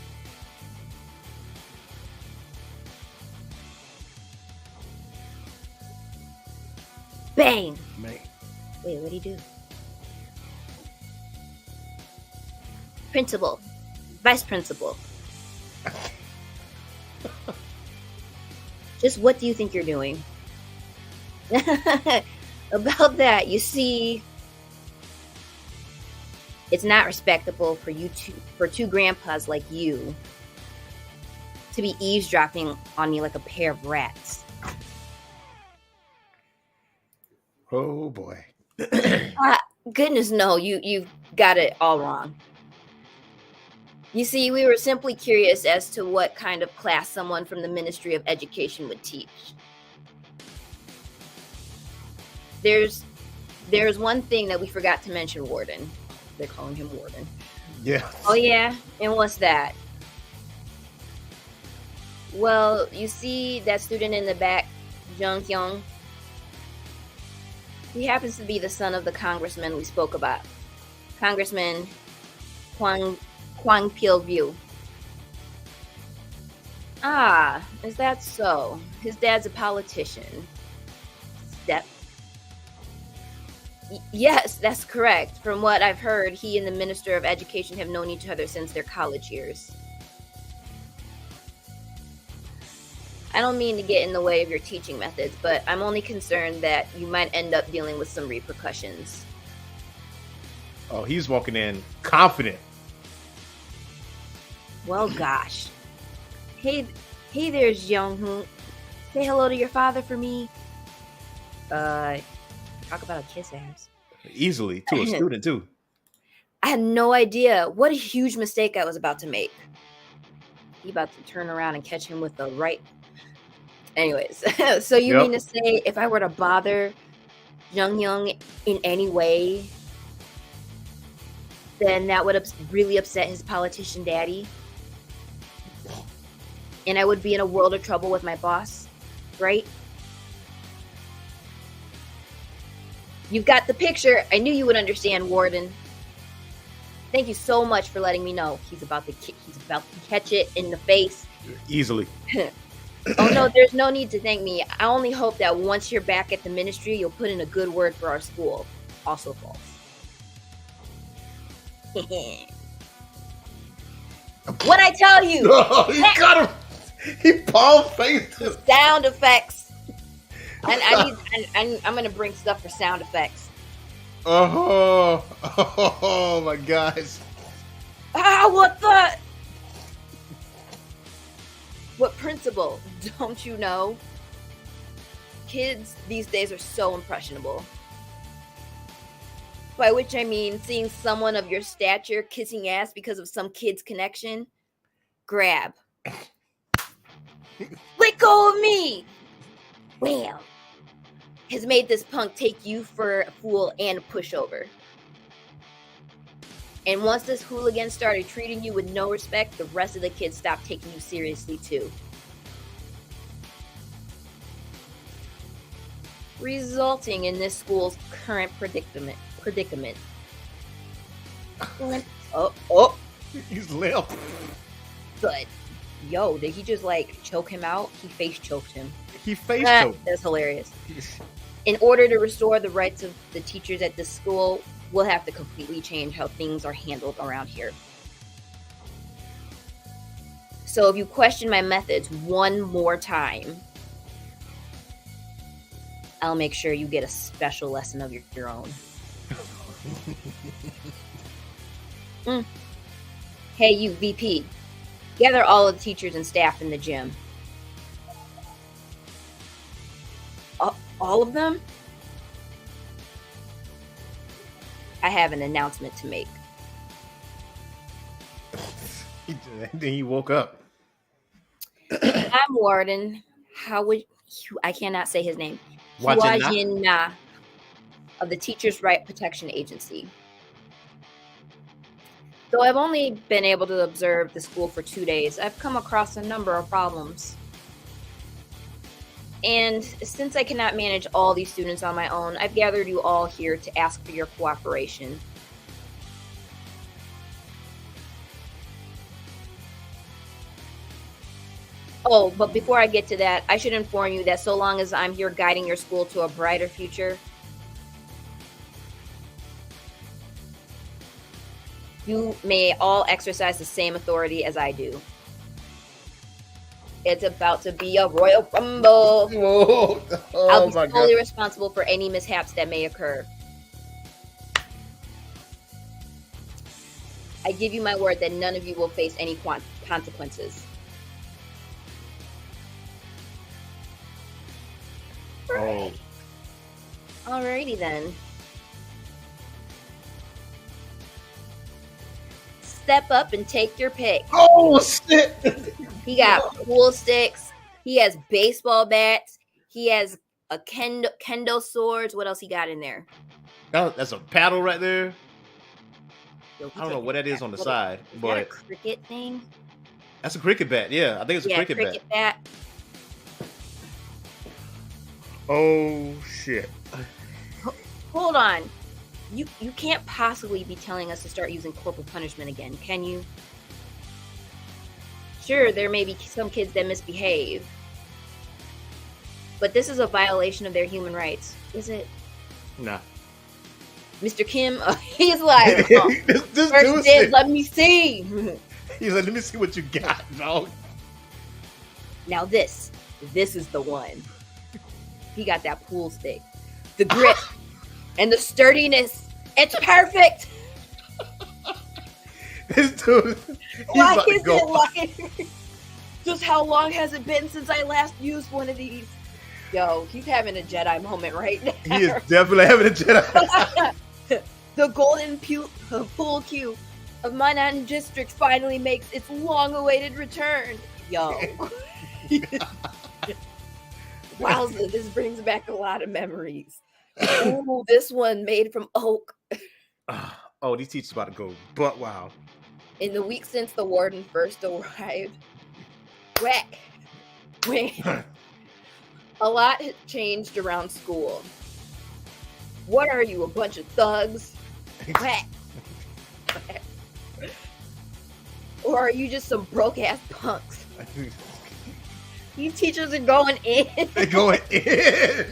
Speaker 2: Bang.
Speaker 1: Man.
Speaker 2: Wait, what'd he do? Principal. Vice principal. Just what do you think you're doing? About that, you see, it's not respectable for two grandpas like you to be eavesdropping on me like a pair of rats.
Speaker 1: Oh boy.
Speaker 2: Goodness no, you've got it all wrong. You see, we were simply curious as to what kind of class someone from the Ministry of Education would teach. There's one thing that we forgot to mention, Warden. They're calling him Warden.
Speaker 1: Yeah.
Speaker 2: Oh yeah? And what's that? Well, you see that student in the back, Jung Hyung? He happens to be the son of the congressman we spoke about. Congressman Kwang Pil-view. Ah, is that so? His dad's a politician. Step. Yes, that's correct. From what I've heard, he and the Minister of Education have known each other since their college years. I don't mean to get in the way of your teaching methods, but I'm only concerned that you might end up dealing with some repercussions.
Speaker 1: Oh, he's walking in confident.
Speaker 2: Well, gosh. Hey there's Young-hoon. Say hello to your father for me. Talk about a kiss ass.
Speaker 1: Easily, to a student, too.
Speaker 2: I had no idea what a huge mistake I was about to make. He about to turn around and catch him with the right... Anyways, so you mean to say if I were to bother Jung Hyung in any way, then that would really upset his politician daddy? And I would be in a world of trouble with my boss, right? You've got the picture. I knew you would understand, Warden. Thank you so much for letting me know. He's about to catch it in the face.
Speaker 1: Easily.
Speaker 2: Oh no, there's no need to thank me. I only hope that once you're back at the ministry, you'll put in a good word for our school. Also false. What I tell you?
Speaker 1: Oh, he got him. He palm faced him.
Speaker 2: Sound effects. And I'm gonna bring stuff for sound effects.
Speaker 1: Oh my gosh.
Speaker 2: Ah, what the? What principal? Don't you know? Kids these days are so impressionable. By which I mean seeing someone of your stature kissing ass because of some kid's connection. Grab. Let go of me! Well, has made this punk take you for a fool and a pushover. And once this hooligan started treating you with no respect, the rest of the kids stopped taking you seriously too. Resulting in this school's current predicament. Oh.
Speaker 1: He's limp.
Speaker 2: But, yo, did he just choke him out? He face choked him.
Speaker 1: He face choked.
Speaker 2: That's hilarious. In order to restore the rights of the teachers at this school, we'll have to completely change how things are handled around here. So if you question my methods one more time, I'll make sure you get a special lesson of your own. Hey, you, VP. Gather all of the teachers and staff in the gym. All of them? I have an announcement to make.
Speaker 1: Then he woke up.
Speaker 2: I'm Warden. I cannot say his name.
Speaker 1: Wajina?
Speaker 2: Huajina of the Teachers' Right Protection Agency. Though I've only been able to observe the school for 2 days, I've come across a number of problems. And since I cannot manage all these students on my own, I've gathered you all here to ask for your cooperation. Oh, but before I get to that, I should inform you that so long as I'm here guiding your school to a brighter future, you may all exercise the same authority as I do. It's about to be a royal rumble.
Speaker 1: Whoa. Oh,
Speaker 2: I'll be
Speaker 1: my
Speaker 2: solely
Speaker 1: God.
Speaker 2: responsible for any mishaps that may occur. I give you my word that none of you will face any consequences.
Speaker 1: Oh.
Speaker 2: Alrighty then. Step up and take your pick.
Speaker 1: Oh, shit.
Speaker 2: He got pool sticks. He has baseball bats. He has a kendo swords. What else he got in there?
Speaker 1: That's a paddle right there.
Speaker 2: Yo,
Speaker 1: I don't know what that is on the side,
Speaker 2: Is that a
Speaker 1: but
Speaker 2: cricket thing?
Speaker 1: that's a cricket bat. Yeah, I think it's a cricket bat.
Speaker 2: bat.
Speaker 1: Oh, shit.
Speaker 2: Hold on. You can't possibly be telling us to start using corporal punishment again, can you? Sure, there may be some kids that misbehave, but this is a violation of their human rights, is it?
Speaker 1: Nah.
Speaker 2: Mr. Kim, he's like, oh,
Speaker 1: This
Speaker 2: first
Speaker 1: dude
Speaker 2: dibs,
Speaker 1: said-
Speaker 2: let me see.
Speaker 1: He's like, let me see what you got, dog.
Speaker 2: Now this is the one. He got that pool stick, the grip, and the sturdiness. It's perfect.
Speaker 1: This dude, he's
Speaker 2: Why
Speaker 1: about to
Speaker 2: is
Speaker 1: go.
Speaker 2: it like? Just how long has it been since I last used one of these? Yo, he's having a Jedi moment right now.
Speaker 1: He is definitely having a Jedi.
Speaker 2: The golden pool cue of my district finally makes its long-awaited return. Yo. Wowza, this brings back a lot of memories. Ooh, this one made from oak.
Speaker 1: Oh, these teachers about to go butt wild.
Speaker 2: In the week since the warden first arrived, whack. A lot has changed around school. What are you, a bunch of thugs? Whack. Or are you just some broke-ass punks? These teachers are going in.
Speaker 1: They're going in.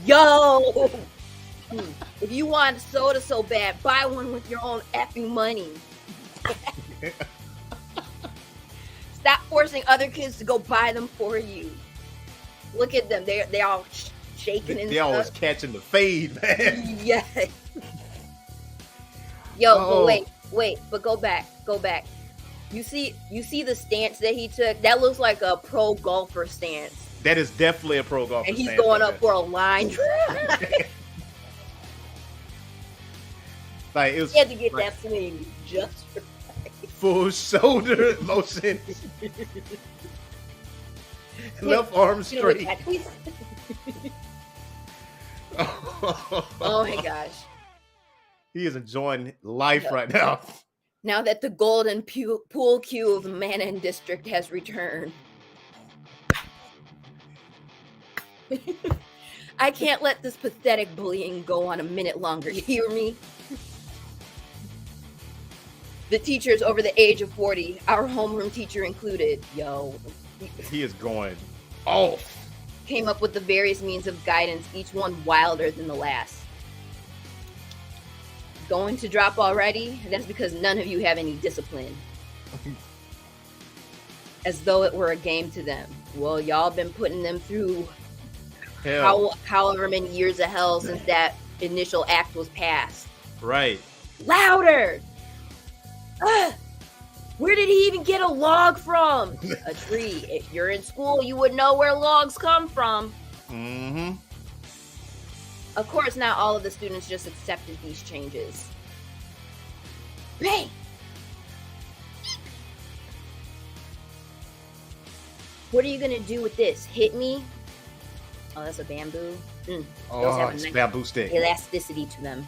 Speaker 2: Yo! If you want soda so bad, buy one with your own effing money. Stop forcing other kids to go buy them for you. Look at them. They all shaking and
Speaker 1: They always
Speaker 2: stuff.
Speaker 1: catching the fade, man.
Speaker 2: Yeah. Yo,
Speaker 1: Oh.
Speaker 2: but wait, but go back. You see the stance that he took? That looks like a pro golfer stance.
Speaker 1: That is definitely a pro golfer.
Speaker 2: And he's
Speaker 1: stance
Speaker 2: going
Speaker 1: right
Speaker 2: up for a line drive.
Speaker 1: Like it was
Speaker 2: He had to get
Speaker 1: like
Speaker 2: that swing just right.
Speaker 1: full shoulder motion. Left arm
Speaker 2: You know what
Speaker 1: straight.
Speaker 2: that is? Oh my gosh.
Speaker 1: He is enjoying life right now.
Speaker 2: Now that the golden pool cue of the Manon district has returned. I can't let this pathetic bullying go on a minute longer. You hear me? The teachers over the age of 40, our homeroom teacher included,
Speaker 1: He is going off.
Speaker 2: came up with the various means of guidance, each one wilder than the last. Going to drop already? That's because none of you have any discipline. As though it were a game to them. Well, y'all been putting them through
Speaker 1: Hell.
Speaker 2: however many years of hell since that initial act was passed.
Speaker 1: Right.
Speaker 2: Louder! Ugh! Where did he even get a log from? A tree. If you're in school, you would know where logs come from.
Speaker 1: Mm-hmm.
Speaker 2: Of course, not all of the students just accepted these changes. Bang! What are you gonna do with this? Hit me? Oh, that's a bamboo. Those have a
Speaker 1: it's
Speaker 2: nice
Speaker 1: bamboo stick.
Speaker 2: elasticity to them.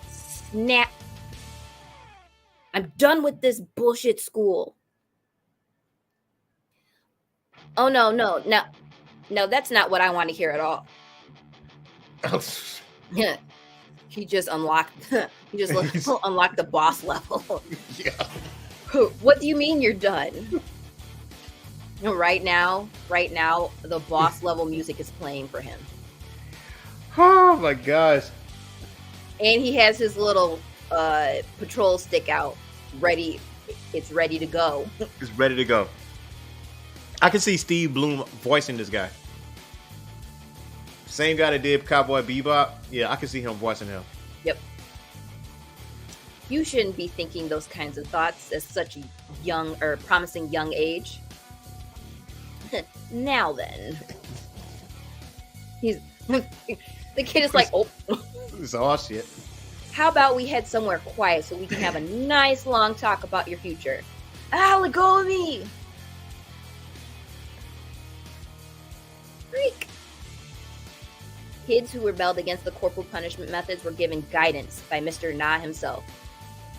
Speaker 2: Snap. I'm done with this bullshit school. Oh, no, that's not what I want to hear at all. He just unlocked unlocked the boss level.
Speaker 1: Yeah.
Speaker 2: What do you mean you're done? Right now, the boss level music is playing for him.
Speaker 1: Oh my gosh.
Speaker 2: And he has his little patrol stick out, ready. It's ready to go.
Speaker 1: It's ready to go. I can see Steve Bloom voicing this guy. Same guy that did Cowboy Bebop. Yeah, I can see him voicing him.
Speaker 2: Yep. You shouldn't be thinking those kinds of thoughts at such a young or promising young age. Now then. The kid is like, oh.
Speaker 1: It's all shit.
Speaker 2: How about we head somewhere quiet so we can have a nice long talk about your future? Let go of me! Freak! Kids who rebelled against the corporal punishment methods were given guidance by Mr. Na himself.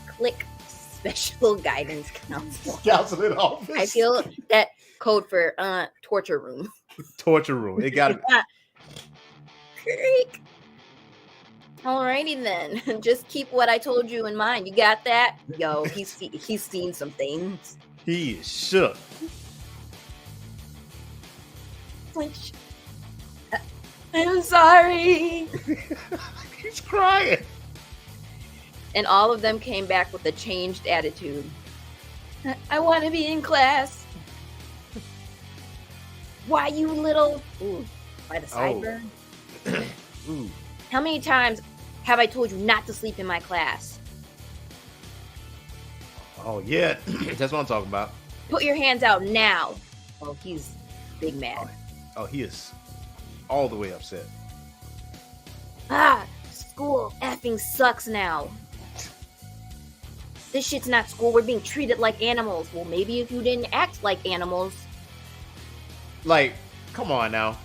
Speaker 2: Click Special Guidance Counselor.
Speaker 1: Counseling office.
Speaker 2: I feel that code for torture room.
Speaker 1: Torture room. It got to
Speaker 2: Creak. Alrighty then. Just keep what I told you in mind. You got that? Yo, he's seen some things.
Speaker 1: He is shook.
Speaker 2: Like, I'm sorry.
Speaker 1: He's crying.
Speaker 2: And all of them came back with a changed attitude. I want to be in class. Why, you little... Ooh, by the sideburn.
Speaker 1: Ooh.
Speaker 2: How many times have I told you not to sleep in my class?
Speaker 1: Oh, yeah. That's what I'm talking about.
Speaker 2: Put your hands out now. Oh, he's big mad.
Speaker 1: Oh, he is all the way upset.
Speaker 2: School effing sucks now. This shit's not school. We're being treated like animals. Well, maybe if you didn't act like animals.
Speaker 1: Like, come on now.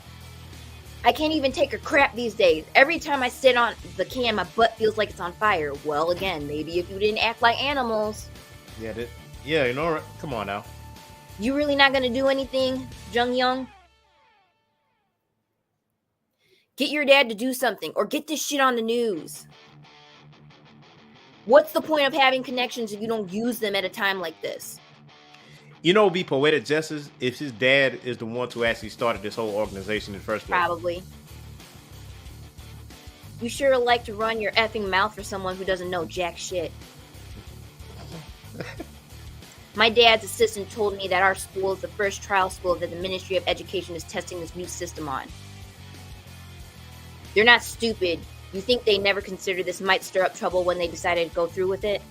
Speaker 2: I can't even take a crap these days. Every time I sit on the can, my butt feels like it's on fire. Well, again, maybe if you didn't act like animals.
Speaker 1: Yeah, you know, come on now.
Speaker 2: You really not gonna do anything, Jung Young? Get your dad to do something, or get this shit on the news. What's the point of having connections if you don't use them at a time like this?
Speaker 1: You know, be poetic justice if his dad is the one who actually started this whole organization in the first place.
Speaker 2: Probably. You sure like to run your effing mouth for someone who doesn't know jack shit. My dad's assistant told me that our school is the first trial school that the Ministry of Education is testing this new system on. They're not stupid. You think they never considered this might stir up trouble when they decided to go through with it?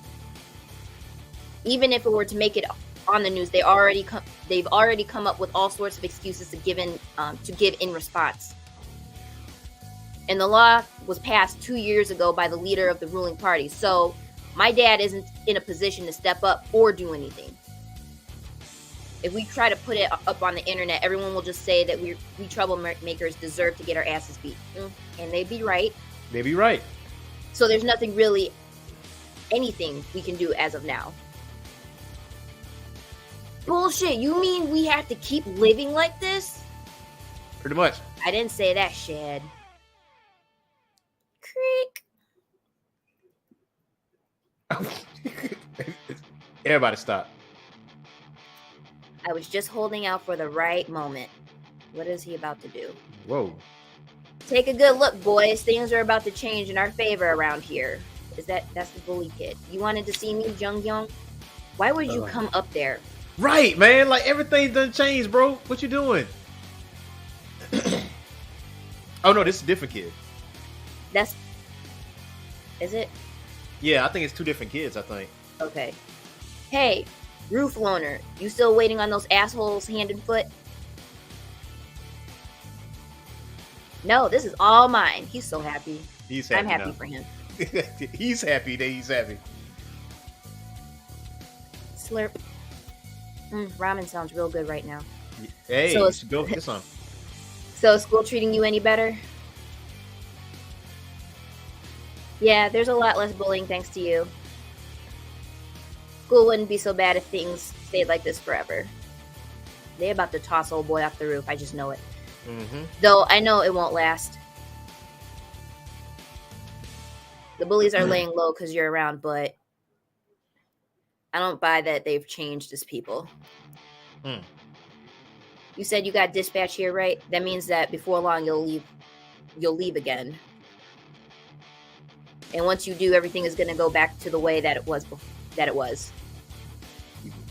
Speaker 2: Even if it were to make it on the news, they've already come up with all sorts of excuses to give in response. And the law was passed 2 years ago by the leader of the ruling party. So my dad isn't in a position to step up or do anything. If we try to put it up on the internet, everyone will just say that we troublemakers deserve to get our asses beat. And they'd be right.
Speaker 1: They'd be right.
Speaker 2: So there's nothing really, anything we can do as of now. Bullshit, you mean we have to keep living like this?
Speaker 1: Pretty much.
Speaker 2: I didn't say that, Shad. Creak.
Speaker 1: Everybody stop.
Speaker 2: I was just holding out for the right moment. What is he about to do?
Speaker 1: Whoa.
Speaker 2: Take a good look, boys. Things are about to change in our favor around here. That's the bully kid. You wanted to see me, Jung Young? Why would you come up there?
Speaker 1: Right, man. Like, everything done changed, bro. What you doing? Oh, no, this is a different kid.
Speaker 2: Is it?
Speaker 1: Yeah, I think it's two different kids, I think.
Speaker 2: Okay. Hey, roof loaner. You still waiting on those assholes hand and foot? No, this is all mine. He's so happy.
Speaker 1: He's happy.
Speaker 2: I'm happy
Speaker 1: now.
Speaker 2: for him.
Speaker 1: He's happy that he's happy.
Speaker 2: Slurp. Ramen sounds real good right now.
Speaker 1: Hey,
Speaker 2: So
Speaker 1: you
Speaker 2: is,
Speaker 1: should go get some.
Speaker 2: so is school treating you any better? Yeah, there's a lot less bullying thanks to you. School wouldn't be so bad if things stayed like this forever. They about to toss old boy off the roof. I just know it.
Speaker 1: Mm-hmm.
Speaker 2: Though I know it won't last. The bullies are laying low because you're around, but I don't buy that they've changed as people.
Speaker 1: Mm.
Speaker 2: You said you got dispatch here, right? That means that before long you'll leave again. And once you do, everything is going to go back to the way that it was.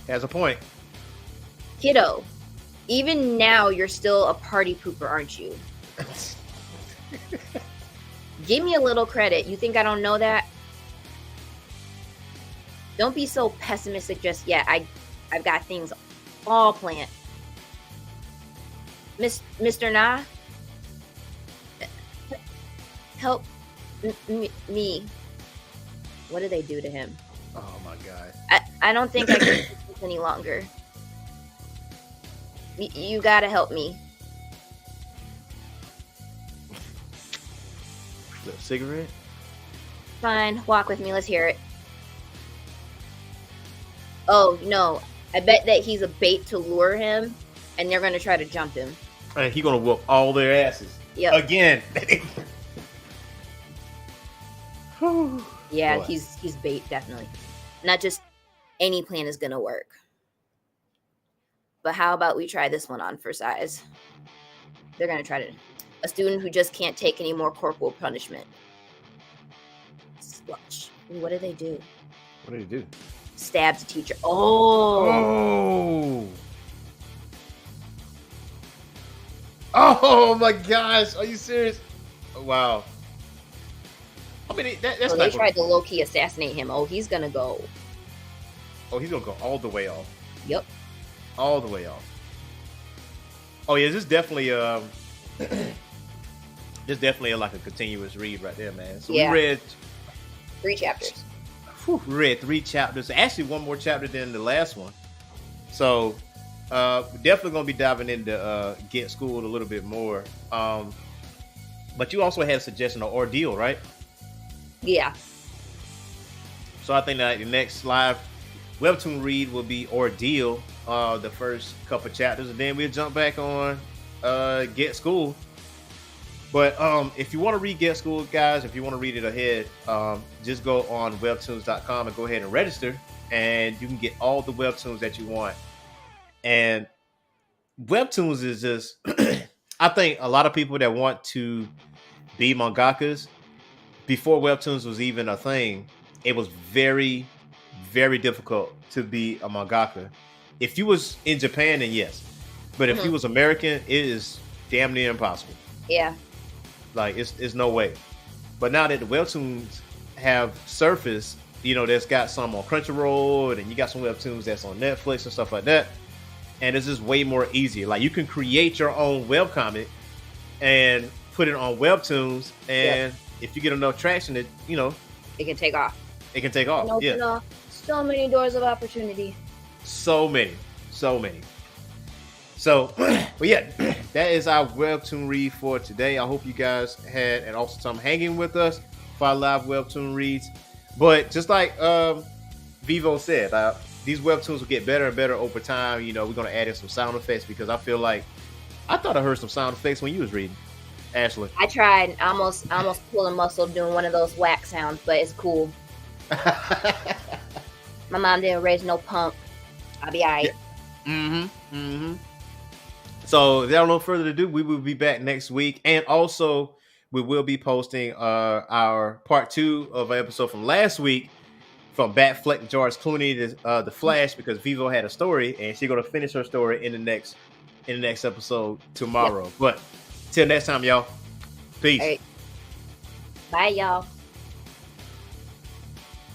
Speaker 1: Has a point.
Speaker 2: Kiddo, even now you're still a party pooper, aren't you? Give me a little credit. You think I don't know that? Don't be so pessimistic just yet. I've got things all planned. Mr. Na? Help me. What did they do to him?
Speaker 1: Oh my god.
Speaker 2: I don't think I can do this any longer. You gotta help me.
Speaker 1: A cigarette?
Speaker 2: Fine, walk with me. Let's hear it. Oh, no. I bet that he's a bait to lure him, and they're gonna try to jump him.
Speaker 1: And he gonna whoop all their asses.
Speaker 2: Yep.
Speaker 1: Again.
Speaker 2: Yeah,
Speaker 1: Boy.
Speaker 2: he's bait, definitely. Not just any plan is gonna work. But how about we try this one on for size? They're gonna try to... A student who just can't take any more corporal punishment. Watch. What did they do?
Speaker 1: What did he do?
Speaker 2: Stabbed a teacher. Oh!
Speaker 1: Oh my gosh! Are you serious? Oh, wow. I mean, that's
Speaker 2: So
Speaker 1: not.
Speaker 2: they tried to low-key assassinate him. Oh, he's gonna go.
Speaker 1: Oh, he's gonna go all the way off.
Speaker 2: Yep.
Speaker 1: All the way off. Oh yeah, this is definitely this definitely like a continuous read right there, man. So
Speaker 2: Yeah.
Speaker 1: we read
Speaker 2: 3 chapters.
Speaker 1: we read 3 chapters. Actually, one more chapter than the last one. So we're definitely gonna be diving into Get Schooled a little bit more. But you also had a suggestion of Ordeal, right?
Speaker 2: Yeah.
Speaker 1: So I think that the next live Webtoon read will be Ordeal, the first couple chapters, and then we'll jump back on Get Schooled. But if you want to read Get Schooled, guys, if you want to read it ahead, just go on webtoons.com and go ahead and register, and you can get all the webtoons that you want. And Webtoons is just, I think a lot of people that want to be mangakas, before Webtoons was even a thing, it was very, very difficult to be a mangaka. If you was in Japan, then yes. But if you was American, it is damn near impossible.
Speaker 2: Yeah.
Speaker 1: Like, it's no way. But now that the Webtoons have surfaced, you know, there's got some on Crunchyroll, and you got some Webtoons that's on Netflix and stuff like that. And it's just way more easier. Like, you can create your own webcomic and put it on Webtoons, and if you get enough traction, it, you know,
Speaker 2: It can take off.
Speaker 1: it can take off.
Speaker 2: And open up so many doors of opportunity.
Speaker 1: So many. So, but yeah, that is our Webtoon read for today. I hope you guys had an awesome time hanging with us for our live Webtoon reads. But just like Vivo said, these Webtoons will get better and better over time. You know, we're going to add in some sound effects, because I feel like I thought I heard some sound effects when you was reading, Ashley.
Speaker 2: I tried. I almost pulled a muscle doing one of those whack sounds, but it's cool. My mom didn't raise no punk. I'll be alright.
Speaker 1: So without no further ado, we will be back next week, and also we will be posting our part 2 of an episode from last week from Batfleck George Clooney to the Flash, because Vivo had a story and she's gonna finish her story in the next episode tomorrow. But till next time, y'all. Peace.
Speaker 2: All right. Bye, y'all.